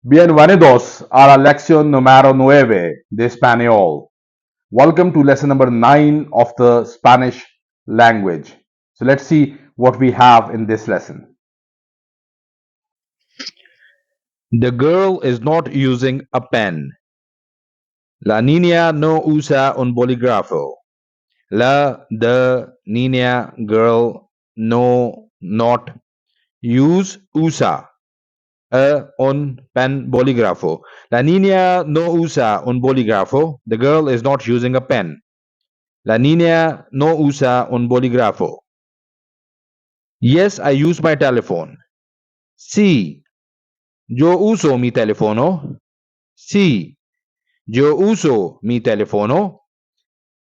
Bienvenidos a la lección número 9 de español. Welcome to lesson number 9 of the Spanish language. So let's see what we have in this lesson. The girl is not using a pen. La niña no usa un bolígrafo. The niña girl no not usa un pen bolígrafo. La niña no usa un bolígrafo. The girl is not using a pen. La niña no usa un bolígrafo. Yes, I use my telephone. Sí, yo uso mi teléfono. Sí, yo uso mi teléfono.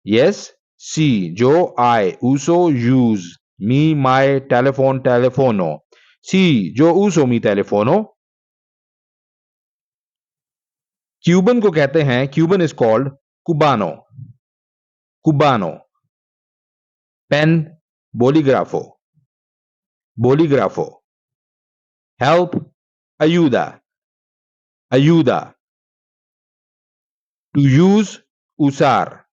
Yes, sí, yo I uso use me my telephone teléfono. Sí, yo uso mi teléfono. Cuban को कहते हैं Cuban is called कुबानो कुबानो pen bolígrafo bolígrafo help ayuda ayuda to use usar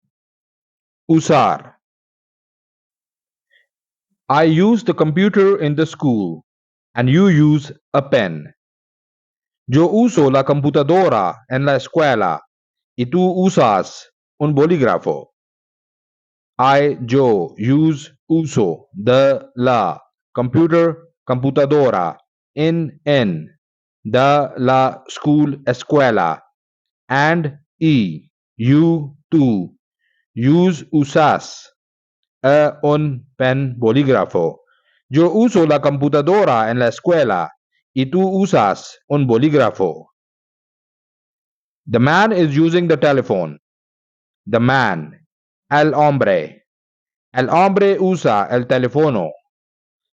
usar I use the computer in the school and you use a pen. Yo uso la computadora en la escuela y tú usas un bolígrafo. Yo use uso the la computer computadora en the la school escuela and you tú use usas un pen bolígrafo. Yo uso la computadora en la escuela y tú usas un bolígrafo. The man is using the telephone. The man. El hombre. El hombre usa el teléfono.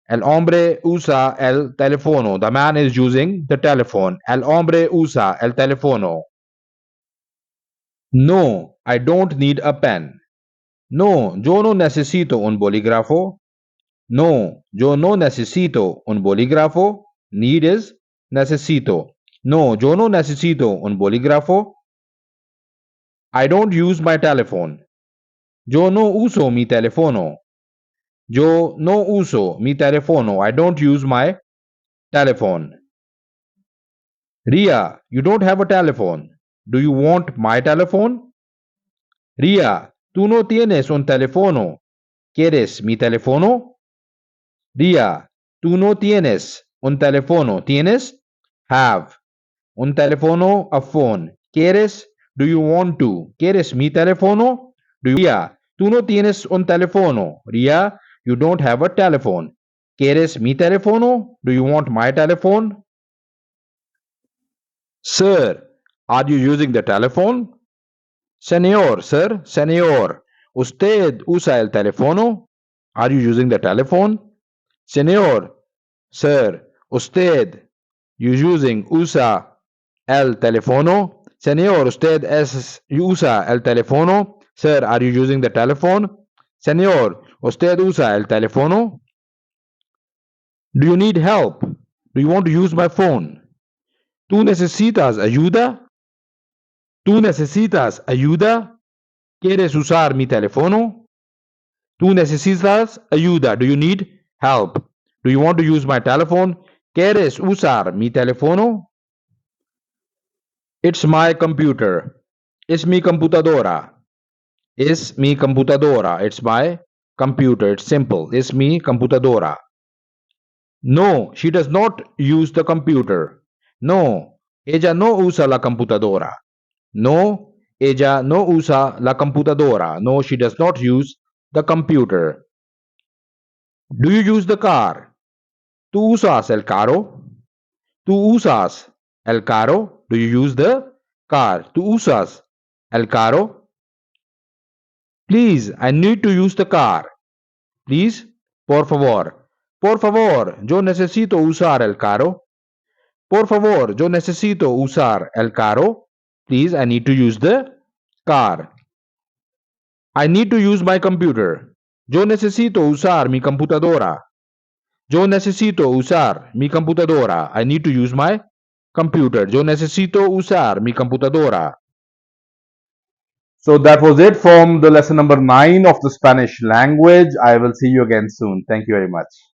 El hombre usa el teléfono. The man is using the telephone. El hombre usa el teléfono. No, I don't need a pen. No, yo no necesito un bolígrafo. No, yo no necesito un bolígrafo. Need is necesito. No, yo no necesito un bolígrafo. I don't use my telephone. Yo no uso mi teléfono. Yo no uso mi teléfono. I don't use my telephone. Ria, you don't have a telephone. Do you want my telephone? Ria, tú no tienes un teléfono. ¿Quieres mi teléfono? Ria, tú no tienes un teléfono. ¿Tienes? Have. Un teléfono, a phone. ¿Quieres? Do you want to? ¿Quieres mi teléfono? Ria, tú no tienes un teléfono. Ria, you don't have a telephone. ¿Quieres mi teléfono? Do you want my telephone? Sir, are you using the telephone? Señor, sir, señor, ¿usted usa el teléfono? Are you using the telephone? Señor, sir, ¿usted usa el teléfono? Señor, usa el teléfono? Sir, are you using the telephone? Señor, ¿usted usa el teléfono? Do you need help? Do you want to use my phone? ¿Tú necesitas ayuda? ¿Tú necesitas ayuda? ¿Quieres usar mi teléfono? ¿Tú necesitas ayuda? Do you need help? Do you want to use my telephone? ¿Quieres usar mi teléfono? It's my computer. Es mi computadora. Es mi computadora. It's my computer. It's simple. Es mi computadora. No, she does not use the computer. No, ella no usa la computadora. No, ella no usa la computadora. No, she does not use the computer. Do you use the car? ¿Tú usas el carro? ¿Tú usas el carro? Do you use the car? ¿Tú usas el carro? Please, I need to use the car. Please, por favor. Por favor, yo necesito usar el carro. Por favor, yo necesito usar el carro. Please, I need to use the car. I need to use my computer. Yo necesito usar mi computadora. Yo necesito usar mi computadora. I need to use my Computer. Yo necesito usar mi computadora. So that was it from the lesson number 9 of the Spanish language. I will see you again soon. Thank you very much.